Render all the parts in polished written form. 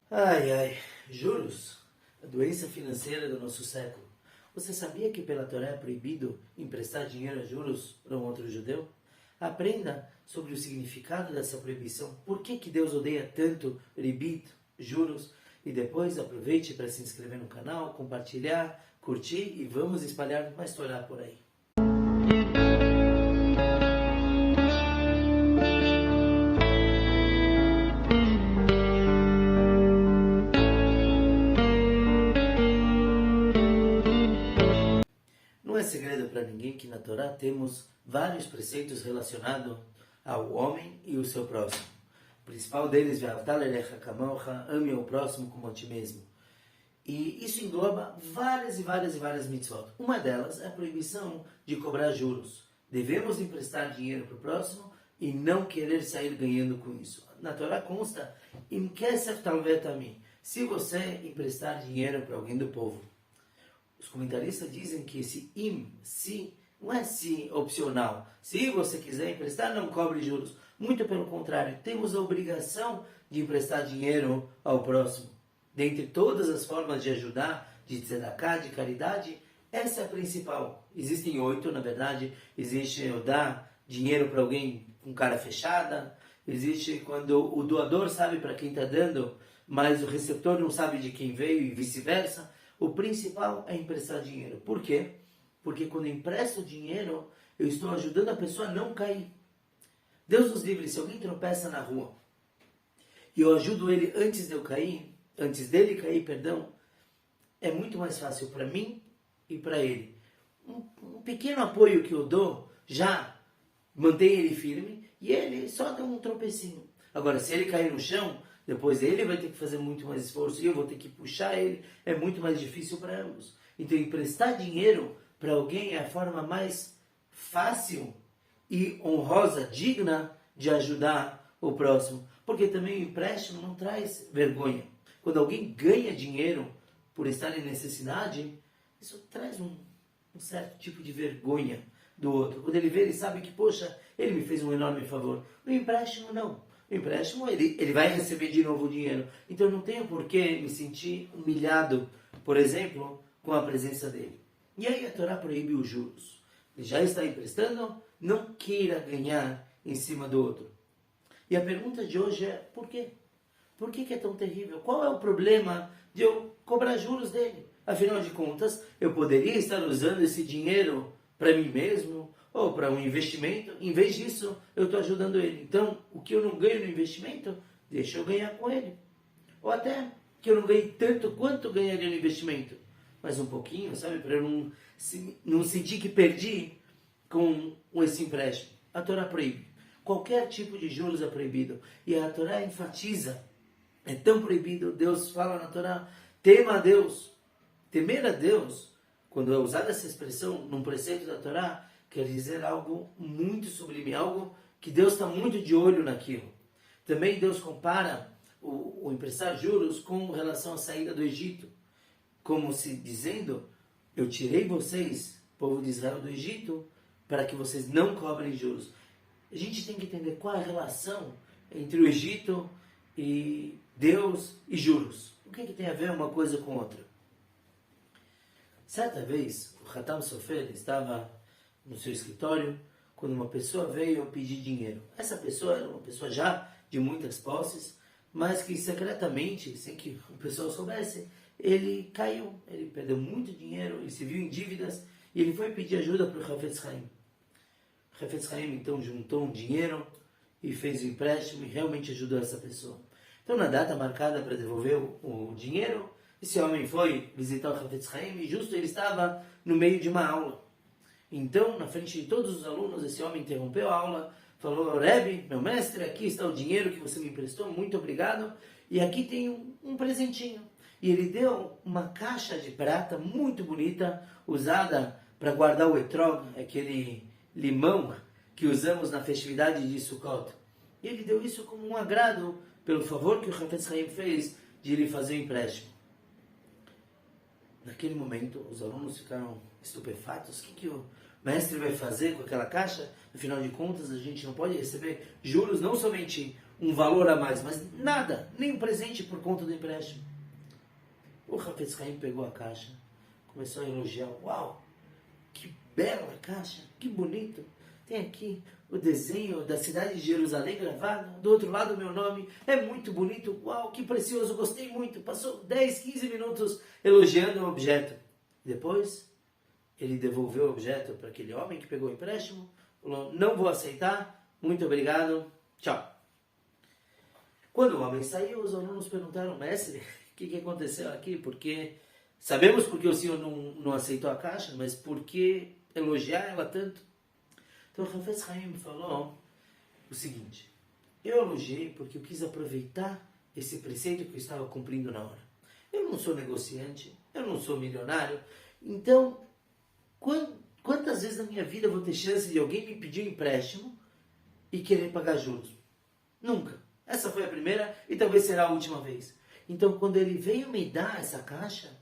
Ai, ai, juros, a doença financeira do nosso século. Você sabia que pela Torá é proibido emprestar dinheiro a juros para um outro judeu? Aprenda sobre o significado dessa proibição, por que Deus odeia tanto ribit, juros, e depois aproveite para se inscrever no canal, compartilhar, curtir e vamos espalhar mais Torá por aí. Não é segredo para ninguém que na Torá temos vários preceitos relacionados ao homem e o seu próximo. O principal deles é ame ao próximo como a ti mesmo. E isso engloba várias mitzvot. Uma delas é a proibição de cobrar juros. Devemos emprestar dinheiro para o próximo e não querer sair ganhando com isso. Na Torá consta, im kesef talvet ami, se você emprestar dinheiro para alguém do povo. Os comentaristas dizem que esse se, não é se opcional. Se você quiser emprestar, não cobre juros. Muito pelo contrário, temos a obrigação de emprestar dinheiro ao próximo. Dentre todas as formas de ajudar, de tzedakah, de caridade, essa é a principal. Existem 8, na verdade. Existe eu dar dinheiro para alguém com cara fechada. Existe quando o doador sabe para quem está dando, mas o receptor não sabe de quem veio e vice-versa. O principal é emprestar dinheiro. Por quê? Porque quando eu empresto dinheiro, eu estou ajudando a pessoa a não cair. Deus nos livre, se alguém tropeça na rua e eu ajudo ele antes dele cair, é muito mais fácil para mim e para ele. Um pequeno apoio que eu dou já mantém ele firme e ele só dá um tropecinho. Agora, se ele cair no chão, depois ele vai ter que fazer muito mais esforço e eu vou ter que puxar ele. É muito mais difícil para ambos. Então, emprestar dinheiro para alguém é a forma mais fácil e honrosa, digna de ajudar o próximo. Porque também o empréstimo não traz vergonha. Quando alguém ganha dinheiro por estar em necessidade, isso traz um certo tipo de vergonha do outro. Quando ele vê, ele sabe que, poxa, ele me fez um enorme favor. No empréstimo, não. O empréstimo, ele vai receber de novo o dinheiro. Então, eu não tenho por que me sentir humilhado, por exemplo, com a presença dele. E aí a Torá proíbe os juros. Ele já está emprestando, não queira ganhar em cima do outro. E a pergunta de hoje é, por quê? Por que é tão terrível? Qual é o problema de eu cobrar juros dele? Afinal de contas, eu poderia estar usando esse dinheiro para mim mesmo, ou para um investimento, em vez disso, eu estou ajudando ele. Então, o que eu não ganho no investimento, deixa eu ganhar com ele. Ou até que eu não ganhei tanto quanto ganharia no investimento, mas um pouquinho, sabe? Para eu não sentir que perdi com esse empréstimo. A Torá proíbe. Qualquer tipo de juros é proibido. E a Torá enfatiza, é tão proibido, Deus fala na Torá, tema a Deus. Temer a Deus, quando é usada essa expressão num preceito da Torá, quer dizer algo muito sublime, algo que Deus está muito de olho naquilo. Também Deus compara o emprestar juros com relação à saída do Egito, como se dizendo, eu tirei vocês, povo de Israel, do Egito, para que vocês não cobrem juros. A gente tem que entender qual é a relação entre o Egito e Deus e juros. O que tem a ver uma coisa com outra? Certa vez, o Hatam Sofer estava no seu escritório, quando uma pessoa veio pedir dinheiro. Essa pessoa era uma pessoa já de muitas posses, mas que secretamente, sem que o pessoal soubesse, ele caiu, ele perdeu muito dinheiro, ele se viu em dívidas, e ele foi pedir ajuda para o Hafetz Haim. O Hafetz Haim então juntou um dinheiro e fez o empréstimo e realmente ajudou essa pessoa. Então, na data marcada para devolver o dinheiro, esse homem foi visitar o Hafetz Haim e justo ele estava no meio de uma aula. Então, na frente de todos os alunos, esse homem interrompeu a aula, falou, Rebbe, meu mestre, aqui está o dinheiro que você me emprestou, muito obrigado, e aqui tem um presentinho. E ele deu uma caixa de prata muito bonita, usada para guardar o etrog, aquele limão que usamos na festividade de Sukkot. E ele deu isso como um agrado pelo favor que o Hafetz Haim fez de lhe fazer o empréstimo. Naquele momento, os alunos ficaram estupefatos. O que o mestre vai fazer com aquela caixa? Afinal de contas, a gente não pode receber juros, não somente um valor a mais, mas nada, nem um presente por conta do empréstimo. O Hafetz Haim pegou a caixa, começou a elogiar. Uau, que bela caixa, que bonito. Tem aqui o desenho da cidade de Jerusalém gravado, do outro lado o meu nome, é muito bonito, uau, que precioso, gostei muito. Passou 10, 15 minutos elogiando o objeto. Depois, ele devolveu o objeto para aquele homem que pegou o empréstimo, falou, não vou aceitar, muito obrigado, tchau. Quando o homem saiu, os alunos perguntaram, mestre, o que aconteceu aqui? Porque sabemos porque o senhor não aceitou a caixa, mas por que elogiar ela tanto? Então o Hafetz Haim falou o seguinte, eu elogiei porque eu quis aproveitar esse preceito que eu estava cumprindo na hora. Eu não sou negociante, eu não sou milionário, então quantas vezes na minha vida eu vou ter chance de alguém me pedir um empréstimo e querer pagar juros? Nunca. Essa foi a primeira e talvez será a última vez. Então quando ele veio me dar essa caixa,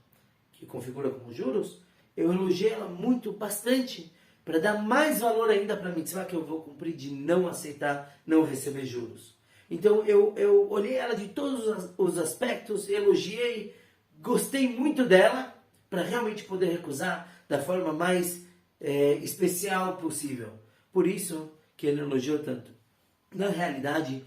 que configura como juros, eu elogiei ela bastante, para dar mais valor ainda para a mitzvah que eu vou cumprir de não aceitar, não receber juros. Então eu olhei ela de todos os aspectos, elogiei, gostei muito dela, para realmente poder recusar da forma mais especial possível. Por isso que ele elogiou tanto. Na realidade,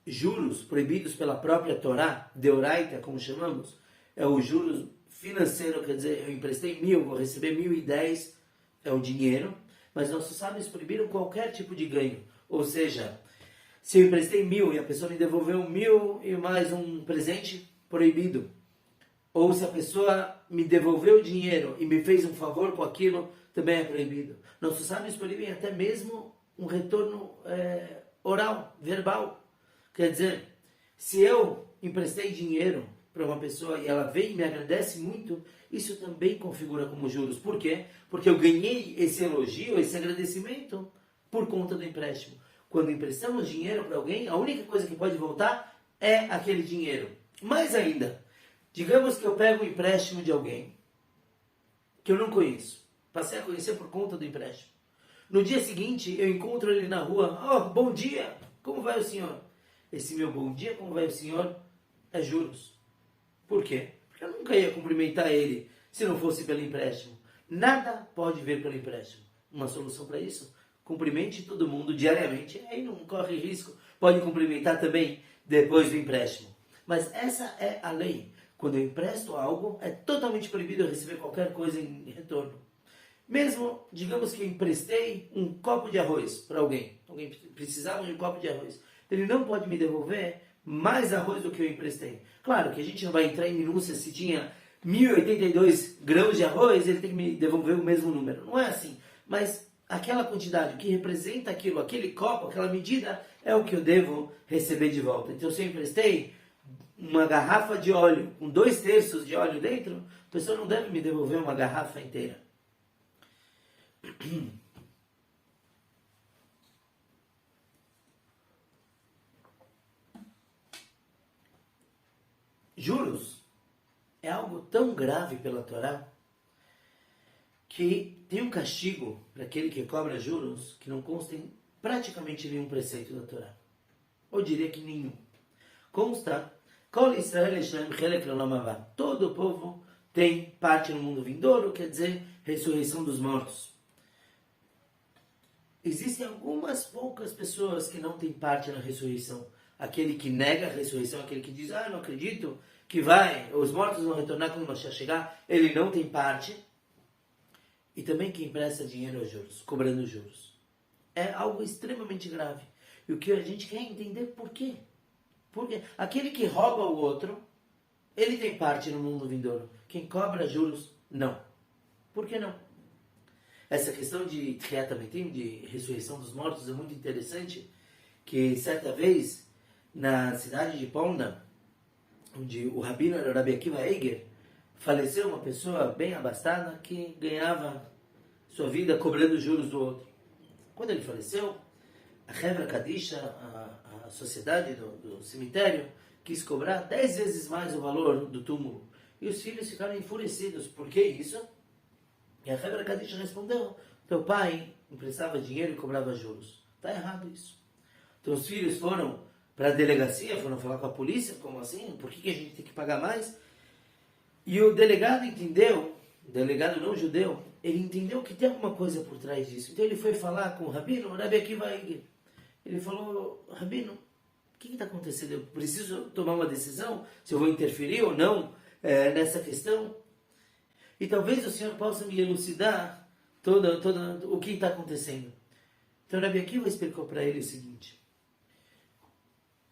juros proibidos pela própria Torá, Deoraita, como chamamos, é o juros financeiro, quer dizer, eu emprestei 1.000, vou receber 1.010, é o dinheiro, mas nossos sábios proibiram qualquer tipo de ganho. Ou seja, se eu emprestei 1.000 e a pessoa me devolveu 1.000 e mais um presente, proibido. Ou se a pessoa me devolveu o dinheiro e me fez um favor com aquilo, também é proibido. Nossos sábios proíbem até mesmo um retorno oral, verbal. Quer dizer, se eu emprestei dinheiro para uma pessoa e ela vem e me agradece muito, isso também configura como juros. Por quê? Porque eu ganhei esse elogio, esse agradecimento por conta do empréstimo. Quando emprestamos dinheiro para alguém, a única coisa que pode voltar é aquele dinheiro. Mais ainda, digamos que eu pego um empréstimo de alguém que eu não conheço. Passei a conhecer por conta do empréstimo. No dia seguinte, eu encontro ele na rua. Oh, bom dia! Como vai o senhor? Esse meu bom dia, como vai o senhor? É juros. Por quê? Porque eu nunca ia cumprimentar ele se não fosse pelo empréstimo. Nada pode vir pelo empréstimo. Uma solução para isso? Cumprimente todo mundo diariamente. Aí não corre risco. Pode cumprimentar também depois do empréstimo. Mas essa é a lei. Quando eu empresto algo, é totalmente proibido eu receber qualquer coisa em retorno. Mesmo, digamos que eu emprestei um copo de arroz para alguém. Alguém precisava de um copo de arroz. Ele não pode me devolver mais arroz do que eu emprestei. Claro que a gente não vai entrar em minúcias se tinha 1.082 grãos de arroz, ele tem que me devolver o mesmo número. Não é assim. Mas aquela quantidade que representa aquilo, aquele copo, aquela medida, é o que eu devo receber de volta. Então, se eu emprestei uma garrafa de óleo com 2/3 de óleo dentro, a pessoa não deve me devolver uma garrafa inteira. Juros é algo tão grave pela Torá que tem um castigo para aquele que cobra juros que não consta em praticamente nenhum preceito da Torá. Ou diria que nenhum. Consta, todo o povo tem parte no mundo vindouro, quer dizer, ressurreição dos mortos. Existem algumas poucas pessoas que não têm parte na ressurreição. Aquele que nega a ressurreição, aquele que diz, não acredito que os mortos vão retornar quando o Mashiach chegar, ele não tem parte. E também quem empresta dinheiro aos juros, cobrando juros. É algo extremamente grave. E o que a gente quer entender por quê? Porque aquele que rouba o outro, ele tem parte no mundo vindouro. Quem cobra juros, não. Por que não? Essa questão de Tchiat HaMetim, de ressurreição dos mortos, é muito interessante, que certa vez, na cidade de Polna, onde o rabino era o Rabbi Akiva Eiger, faleceu uma pessoa bem abastada que ganhava sua vida cobrando juros do outro. Quando ele faleceu, a Hevra Kadisha, a sociedade do cemitério, quis cobrar 10 vezes mais o valor do túmulo. E os filhos ficaram enfurecidos. Por que isso? E a Hevra Kadisha respondeu, teu pai emprestava dinheiro e cobrava juros. Está errado isso. Então os filhos foram para a delegacia, foram falar com a polícia, como assim? Por que a gente tem que pagar mais? E o delegado entendeu, o delegado não judeu, ele entendeu que tem alguma coisa por trás disso. Então ele foi falar com o Rabino, o Rabi Akiva Eiger. Ele falou, Rabino, o que está acontecendo? Eu preciso tomar uma decisão, se eu vou interferir ou não nessa questão. E talvez o senhor possa me elucidar o que está acontecendo. Então o Rabi Akiva explicou para ele o seguinte.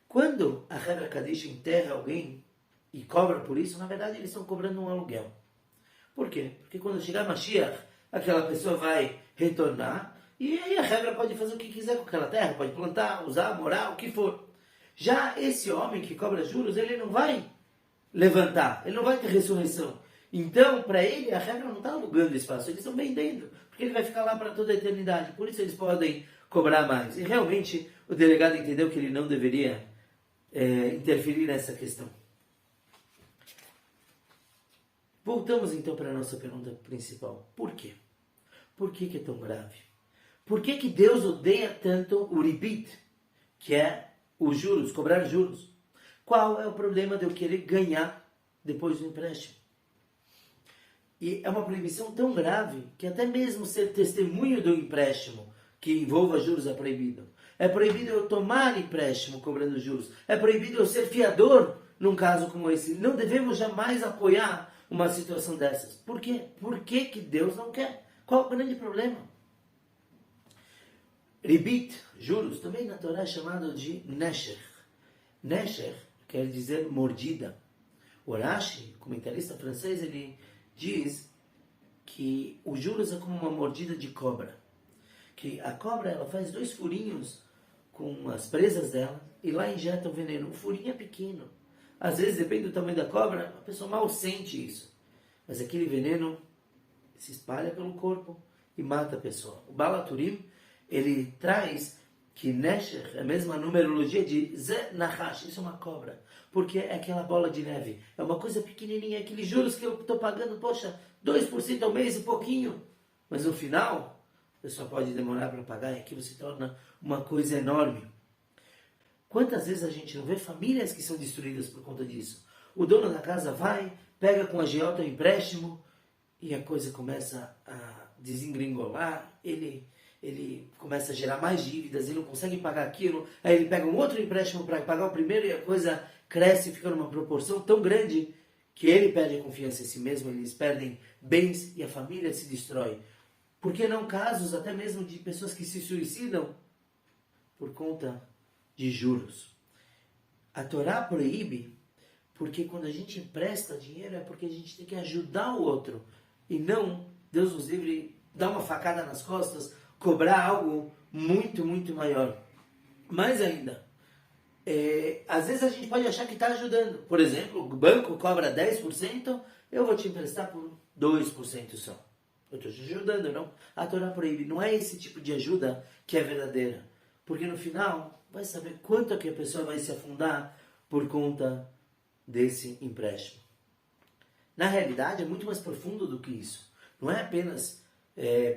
Quando a Hebra Kadisha enterra alguém e cobra por isso, na verdade eles estão cobrando um aluguel. Por quê? Porque quando chegar Mashiach, aquela pessoa vai retornar e aí a Hebra pode fazer o que quiser com aquela terra, pode plantar, usar, morar, o que for. Já esse homem que cobra juros, ele não vai levantar, ele não vai ter ressurreição. Então, para ele, a Hebra não está alugando espaço, eles estão vendendo, porque ele vai ficar lá para toda a eternidade. Por isso eles podem cobrar mais. E realmente o delegado entendeu que ele não deveria interferir nessa questão. Voltamos então para a nossa pergunta principal. Por quê? Por que é tão grave? Por que Deus odeia tanto o ribit, que é os juros, cobrar juros? Qual é o problema de eu querer ganhar depois do empréstimo? E é uma proibição tão grave que até mesmo ser testemunho do empréstimo que envolva juros é proibido. É proibido eu tomar empréstimo cobrando juros. É proibido eu ser fiador num caso como esse. Não devemos jamais apoiar uma situação dessas. Por quê? Por que Deus não quer? Qual o grande problema? Ribit, juros, também na Torá é chamado de Nesher. Nesher quer dizer mordida. O Rashi, comentarista francês, ele diz que os juros é como uma mordida de cobra. Que a cobra ela faz 2 furinhos com as presas dela e lá injeta o veneno. O furinho é pequeno. Às vezes, depende do tamanho da cobra, a pessoa mal sente isso. Mas aquele veneno se espalha pelo corpo e mata a pessoa. O Baal HaTurim, ele traz que Nesher é a mesma numerologia de Ze Nahash. Isso é uma cobra. Porque é aquela bola de neve. É uma coisa pequenininha. Aqueles juros que eu estou pagando, poxa, 2% ao mês e pouquinho. Mas no final, a pessoa pode demorar para pagar e aquilo se torna uma coisa enorme. Quantas vezes a gente não vê famílias que são destruídas por conta disso? O dono da casa vai, pega com a agiota o empréstimo e a coisa começa a desengringolar, ele começa a gerar mais dívidas, ele não consegue pagar aquilo, aí ele pega um outro empréstimo para pagar o primeiro e a coisa cresce e fica numa proporção tão grande que ele perde a confiança em si mesmo, eles perdem bens e a família se destrói. Por que não casos até mesmo de pessoas que se suicidam por conta de juros? A Torá proíbe porque quando a gente empresta dinheiro é porque a gente tem que ajudar o outro e não, Deus nos livre, dar uma facada nas costas, cobrar algo muito, muito maior. Mais ainda, às vezes a gente pode achar que está ajudando. Por exemplo, o banco cobra 10%, eu vou te emprestar por 2% só. Eu estou te ajudando, não? A Torá proíbe. Não é esse tipo de ajuda que é verdadeira. Porque no final, vai saber quanto é que a pessoa vai se afundar por conta desse empréstimo. Na realidade, é muito mais profundo do que isso. Não é apenas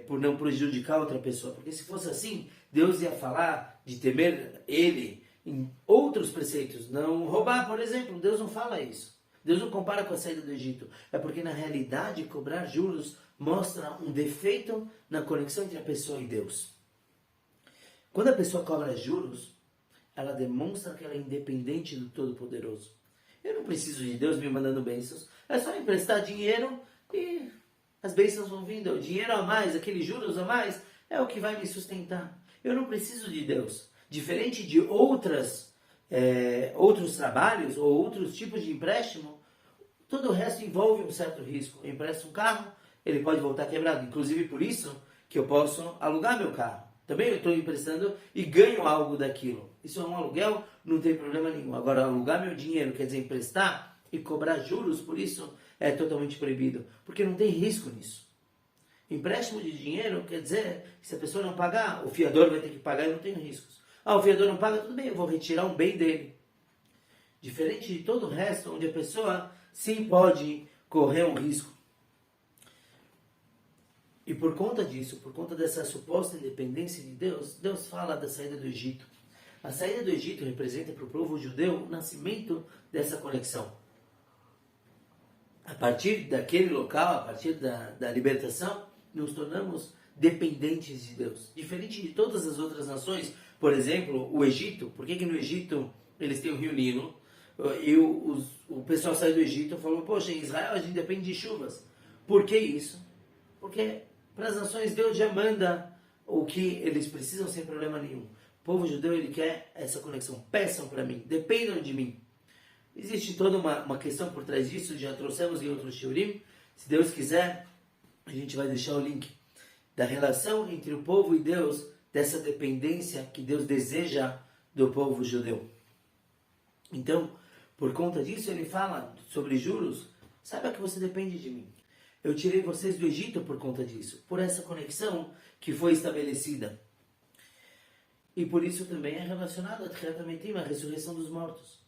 por não prejudicar outra pessoa. Porque se fosse assim, Deus ia falar de temer Ele em outros preceitos. Não roubar, por exemplo. Deus não fala isso. Deus não compara com a saída do Egito. É porque, na realidade, cobrar juros mostra um defeito na conexão entre a pessoa e Deus. Quando a pessoa cobra juros, ela demonstra que ela é independente do Todo-Poderoso. Eu não preciso de Deus me mandando bênçãos. É só emprestar dinheiro e as bênçãos vão vindo. O dinheiro a mais, aqueles juros a mais, é o que vai me sustentar. Eu não preciso de Deus. Diferente de outros trabalhos ou outros tipos de empréstimo, todo o resto envolve um certo risco. Eu empresto um carro, ele pode voltar quebrado. Inclusive por isso que eu posso alugar meu carro. Também eu estou emprestando e ganho algo daquilo. Isso é um aluguel, não tem problema nenhum. Agora, alugar meu dinheiro, quer dizer, emprestar e cobrar juros, por isso é totalmente proibido. Porque não tem risco nisso. Empréstimo de dinheiro quer dizer que se a pessoa não pagar, o fiador vai ter que pagar e não tem riscos. O fiador não paga, tudo bem, eu vou retirar um bem dele. Diferente de todo o resto, onde a pessoa sim pode correr um risco. E por conta disso, por conta dessa suposta independência de Deus, Deus fala da saída do Egito. A saída do Egito representa para o povo judeu o nascimento dessa conexão. A partir daquele local, a partir da libertação, nos tornamos dependentes de Deus. Diferente de todas as outras nações, por exemplo, o Egito. Por que no Egito eles têm o rio Nilo? E o pessoal saiu do Egito e falou, poxa, em Israel a gente depende de chuvas. Por que isso? Porque para as nações Deus já manda o que eles precisam sem problema nenhum. O povo judeu ele quer essa conexão. Peçam para mim, dependam de mim. Existe toda uma questão por trás disso, já trouxemos em outros shiurim. Se Deus quiser, a gente vai deixar o link da relação entre o povo e Deus, dessa dependência que Deus deseja do povo judeu. Então, por conta disso, ele fala sobre juros, saiba que você depende de mim. Eu tirei vocês do Egito por conta disso, por essa conexão que foi estabelecida. E por isso também é relacionado a ressurreição dos mortos.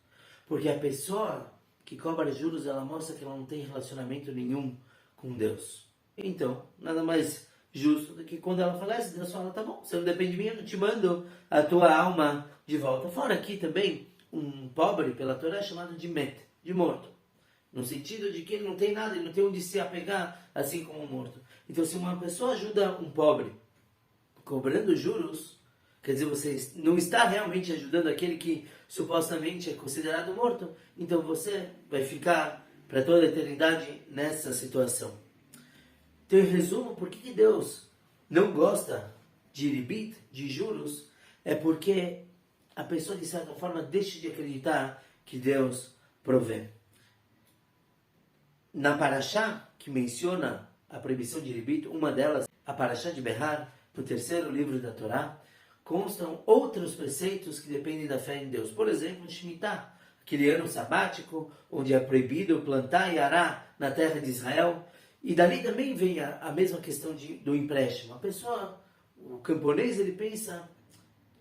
Porque a pessoa que cobra juros, ela mostra que ela não tem relacionamento nenhum com Deus. Então, nada mais justo do que quando ela falece, Deus fala, tá bom, você não depende de mim, eu não te mando a tua alma de volta. Fora aqui também, um pobre pela Torá é chamado de met, de morto. No sentido de que ele não tem nada, ele não tem onde se apegar, assim como um morto. Então, se uma pessoa ajuda um pobre cobrando juros, quer dizer, você não está realmente ajudando aquele que supostamente é considerado morto, então você vai ficar para toda a eternidade nessa situação. Então, em resumo, por que Deus não gosta de ribit, de juros? É porque a pessoa, de certa forma, deixa de acreditar que Deus provê. Na Parashá, que menciona a proibição de ribit, uma delas, a Parashá de Behar, no terceiro livro da Torá, constam outros preceitos que dependem da fé em Deus. Por exemplo, Shemitah, aquele ano sabático, onde é proibido plantar e arar na terra de Israel. E dali também vem a mesma questão do empréstimo. A pessoa, o camponês, ele pensa,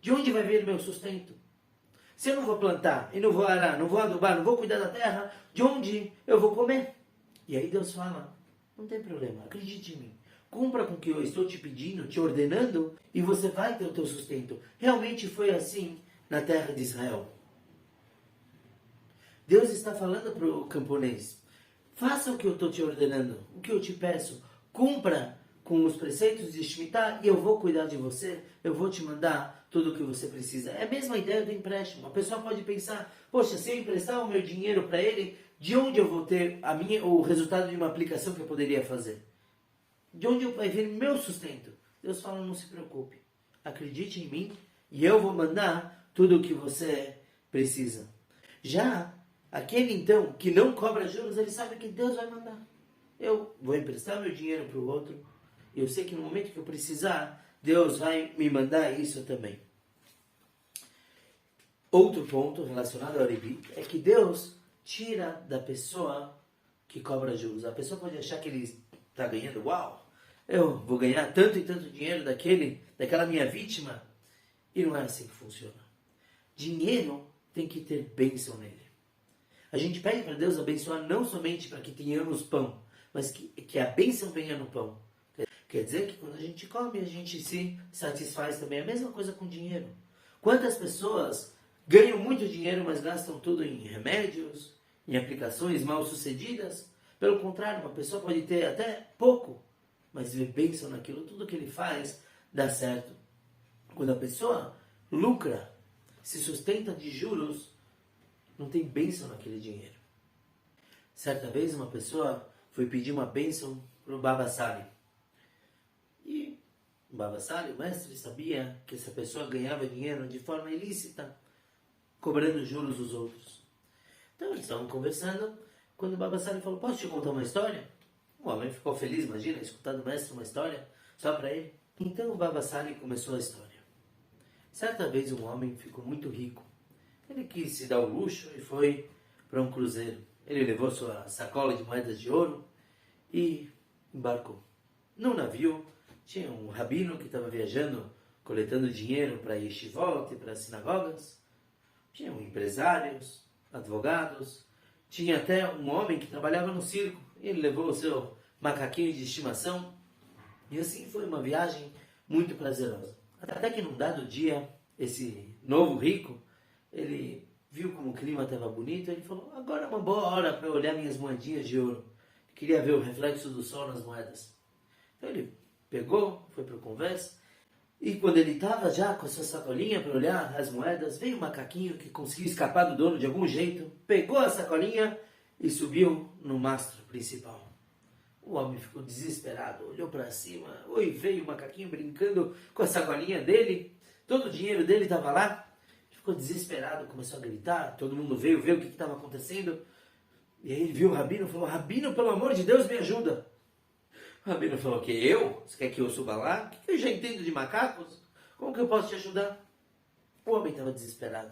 de onde vai vir meu sustento? Se eu não vou plantar, e não vou arar, não vou adubar, não vou cuidar da terra, de onde eu vou comer? E aí Deus fala, não tem problema, acredite em mim. Cumpra com o que eu estou te pedindo, te ordenando, e você vai ter o teu sustento. Realmente foi assim na terra de Israel. Deus está falando para o camponês, faça o que eu estou te ordenando, o que eu te peço. Cumpra com os preceitos de Shemitah e eu vou cuidar de você, eu vou te mandar tudo o que você precisa. É a mesma ideia do empréstimo. A pessoa pode pensar, poxa, se eu emprestar o meu dinheiro para ele, de onde eu vou ter o resultado de uma aplicação que eu poderia fazer? De onde vai vir meu sustento? Deus fala, não se preocupe. Acredite em mim e eu vou mandar tudo o que você precisa. Já aquele então que não cobra juros, ele sabe que Deus vai mandar. Eu vou emprestar meu dinheiro para o outro. E eu sei que no momento que eu precisar, Deus vai me mandar isso também. Outro ponto relacionado ao ribit é que Deus tira da pessoa que cobra juros. A pessoa pode achar que ele está ganhando, uau, eu vou ganhar tanto e tanto dinheiro daquela minha vítima. E não é assim que funciona. Dinheiro tem que ter bênção nele. A gente pede para Deus abençoar não somente para que tenhamos pão, mas que a bênção venha no pão. Quer dizer que quando a gente come, a gente se satisfaz também. A mesma coisa com dinheiro. Quantas pessoas ganham muito dinheiro, mas gastam tudo em remédios, em aplicações mal sucedidas? Pelo contrário, uma pessoa pode ter até pouco, mas vê bênção naquilo. Tudo que ele faz dá certo. Quando a pessoa lucra, se sustenta de juros, não tem bênção naquele dinheiro. Certa vez uma pessoa foi pedir uma bênção para o Baba Sali. E o Baba Sali, o mestre, sabia que essa pessoa ganhava dinheiro de forma ilícita, cobrando juros dos outros. Então eles estavam conversando, quando o Baba Sali falou, posso te contar uma história? O homem ficou feliz, imagina, escutar do mestre uma história só para ele. Então o Baba Sali começou a história. Certa vez um homem ficou muito rico. Ele quis se dar o luxo e foi para um cruzeiro. Ele levou sua sacola de moedas de ouro e embarcou. No navio tinha um rabino que estava viajando, coletando dinheiro para yeshivot e para as sinagogas. Tinham empresários, advogados. Tinha até um homem que trabalhava no circo. Ele levou o seu macaquinho de estimação. E assim foi uma viagem muito prazerosa. Até que num dado dia, esse novo rico, ele viu como o clima estava bonito, ele falou, agora é uma boa hora para olhar minhas moedinhas de ouro. Queria ver o reflexo do sol nas moedas. Então ele pegou, foi para a conversa, e quando ele estava já com a sua sacolinha para olhar as moedas, veio um macaquinho que conseguiu escapar do dono de algum jeito, pegou a sacolinha e subiu no mastro principal. O homem ficou desesperado, olhou para cima, veio o macaquinho brincando com a sacolinha dele, todo o dinheiro dele estava lá, ficou desesperado, começou a gritar, todo mundo veio ver o que estava acontecendo, e aí ele viu o Rabino e falou, Rabino, pelo amor de Deus, me ajuda. O Rabino falou, que eu? Você quer que eu suba lá? O que eu já entendo de macacos? Como que eu posso te ajudar? O homem estava desesperado.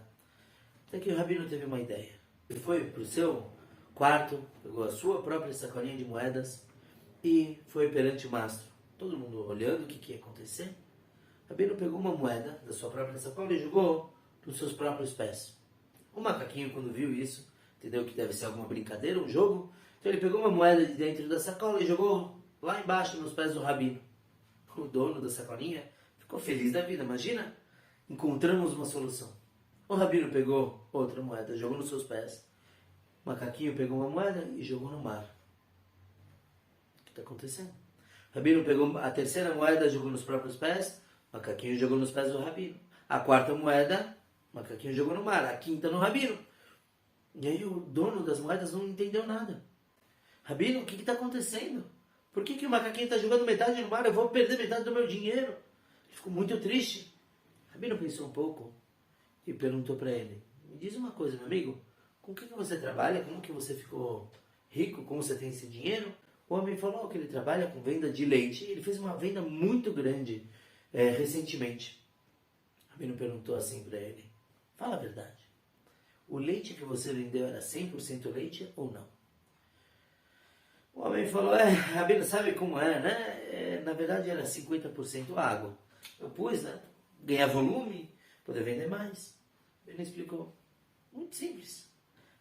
Até que o Rabino teve uma ideia. Ele foi para o seu quarto, pegou a sua própria sacolinha de moedas e foi perante o mastro. Todo mundo olhando o que ia acontecer. O Rabino pegou uma moeda da sua própria sacola e jogou nos seus próprios pés. O macaquinho, quando viu isso, entendeu que deve ser alguma brincadeira, um jogo. Então ele pegou uma moeda de dentro da sacola e jogou lá embaixo nos pés do Rabino. O dono da sacolinha ficou feliz da vida. Imagina, encontramos uma solução. O Rabino pegou outra moeda, jogou nos seus pés. O macaquinho pegou uma moeda e jogou no mar. O que está acontecendo? O Rabino pegou a terceira moeda, jogou nos próprios pés. O macaquinho jogou nos pés do Rabino. A quarta moeda, o macaquinho jogou no mar. A quinta no Rabino. E aí o dono das moedas não entendeu nada. Rabino, o que está acontecendo? Por que o macaquinho está jogando metade no mar? Eu vou perder metade do meu dinheiro. Ele ficou muito triste. Rabino pensou um pouco e perguntou para ele, me diz uma coisa, meu amigo, com o que você trabalha? Como que você ficou rico? Como você tem esse dinheiro? O homem falou que ele trabalha com venda de leite. Ele fez uma venda muito grande recentemente. Rabino perguntou assim para ele, fala a verdade. O leite que você vendeu era 100% leite ou não? O homem falou, Rabino, sabe como é, né? Na verdade era 50% água. Eu pus, né? Ganhar volume, poder vender mais. Ele explicou, muito simples.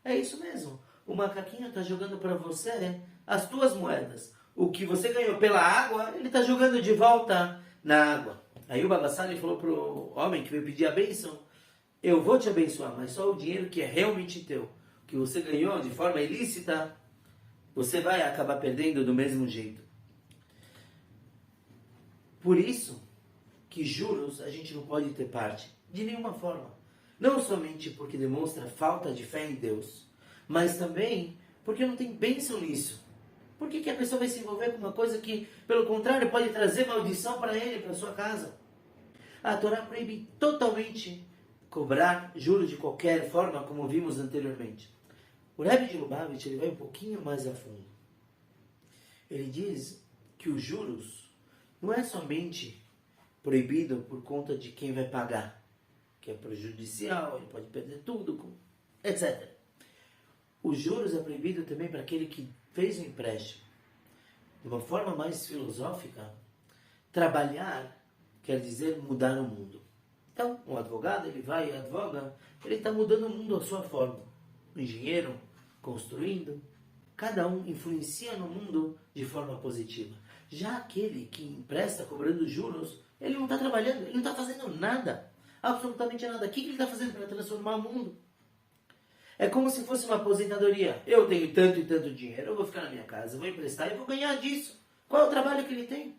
É isso mesmo. O macaquinho está jogando para você as tuas moedas. O que você ganhou pela água, ele está jogando de volta na água. Aí o Baba Sali falou para o homem que veio pedir a bênção, eu vou te abençoar, mas só o dinheiro que é realmente teu, que você ganhou de forma ilícita, você vai acabar perdendo do mesmo jeito. Por isso que juros a gente não pode ter parte, de nenhuma forma. Não somente porque demonstra falta de fé em Deus, mas também porque não tem bênção nisso. Por que a pessoa vai se envolver com uma coisa que, pelo contrário, pode trazer maldição para ele, para sua casa? A Torá proíbe totalmente cobrar juros de qualquer forma, como vimos anteriormente. O Rebbe de Lubavitch, ele vai um pouquinho mais a fundo. Ele diz que os juros não é somente proibido por conta de quem vai pagar, que é prejudicial, ele pode perder tudo, etc. Os juros é proibido também para aquele que fez o empréstimo. De uma forma mais filosófica, trabalhar quer dizer mudar o mundo. Então, um advogado, ele vai e advoga, ele está mudando o mundo à sua forma. O engenheiro, construindo, cada um influencia no mundo de forma positiva. Já aquele que empresta cobrando juros, ele não está trabalhando, ele não está fazendo nada, absolutamente nada. O que ele está fazendo para transformar o mundo? É como se fosse uma aposentadoria. Eu tenho tanto e tanto dinheiro, eu vou ficar na minha casa, vou emprestar e vou ganhar disso. Qual é o trabalho que ele tem?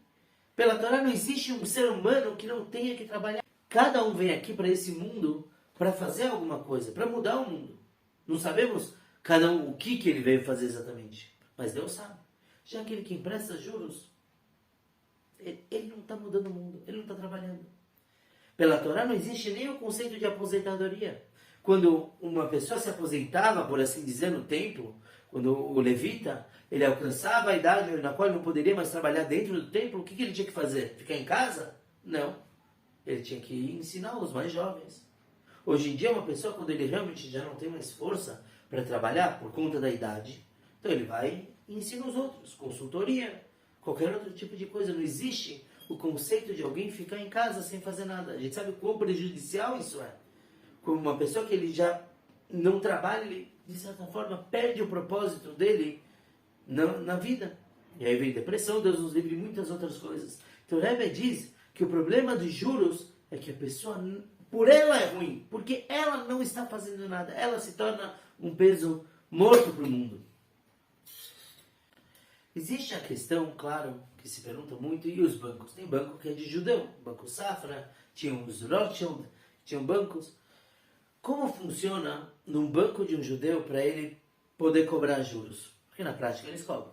Pela Torá não existe um ser humano que não tenha que trabalhar. Cada um vem aqui para esse mundo para fazer alguma coisa, para mudar o mundo. Não sabemos cada um o que ele veio fazer exatamente, mas Deus sabe. Já aquele que empresta juros, ele não está mudando o mundo, ele não está trabalhando. Pela Torá não existe nem o conceito de aposentadoria. Quando uma pessoa se aposentava, por assim dizer, no templo, quando o levita, ele alcançava a idade na qual ele não poderia mais trabalhar dentro do templo, o que ele tinha que fazer? Ficar em casa? Não. Ele tinha que ensinar os mais jovens. Hoje em dia, uma pessoa, quando ele realmente já não tem mais força para trabalhar por conta da idade, então ele vai e ensina os outros, consultoria, qualquer outro tipo de coisa. Não existe o conceito de alguém ficar em casa sem fazer nada. A gente sabe o quão prejudicial isso é. Como uma pessoa que ele já não trabalha, ele, de certa forma, perde o propósito dele na vida. E aí vem depressão, Deus nos livre e muitas outras coisas. Então o Rebbe diz que o problema dos juros é que a pessoa por ela é ruim, porque ela não está fazendo nada. Ela se torna um peso morto para o mundo. Existe a questão, claro, que se pergunta muito, e os bancos? Tem banco que é de judeu, Banco Safra, tinha os Rothschild, tinham bancos. Como funciona num banco de um judeu para ele poder cobrar juros? Porque na prática eles cobram.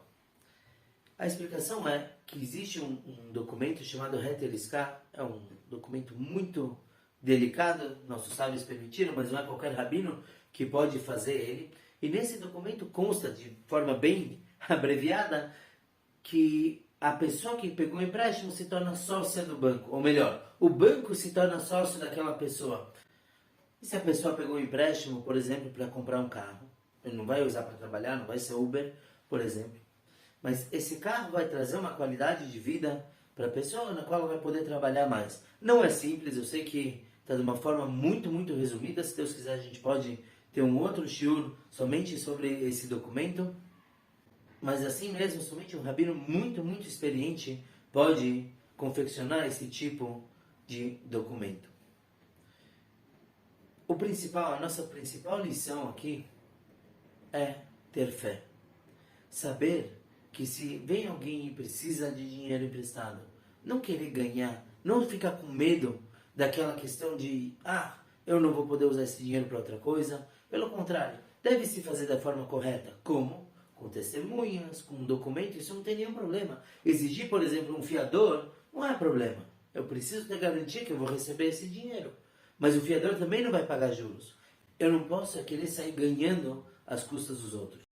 A explicação é que existe um documento chamado Heter Iskah, é um documento muito delicado, nossos sábios permitiram, mas não é qualquer rabino que pode fazer ele. E nesse documento consta, de forma bem abreviada, que a pessoa que pegou o empréstimo se torna sócia do banco. Ou melhor, o banco se torna sócio daquela pessoa. E se a pessoa pegou um empréstimo, por exemplo, para comprar um carro, ele não vai usar para trabalhar, não vai ser Uber, por exemplo. Mas esse carro vai trazer uma qualidade de vida para a pessoa na qual ela vai poder trabalhar mais. Não é simples, eu sei que está de uma forma muito, muito resumida. Se Deus quiser, a gente pode ter um outro shiur somente sobre esse documento. Mas assim mesmo, somente um rabino muito, muito experiente pode confeccionar esse tipo de documento. A nossa principal lição aqui é ter fé. Saber que se vem alguém e precisa de dinheiro emprestado, não querer ganhar, não ficar com medo daquela questão de, eu não vou poder usar esse dinheiro para outra coisa. Pelo contrário, deve se fazer da forma correta. Como? Com testemunhas, com um documento, isso não tem nenhum problema. Exigir, por exemplo, um fiador, não é problema. Eu preciso ter garantia que eu vou receber esse dinheiro. Mas o fiador também não vai pagar juros. Eu não posso querer sair ganhando às custas dos outros.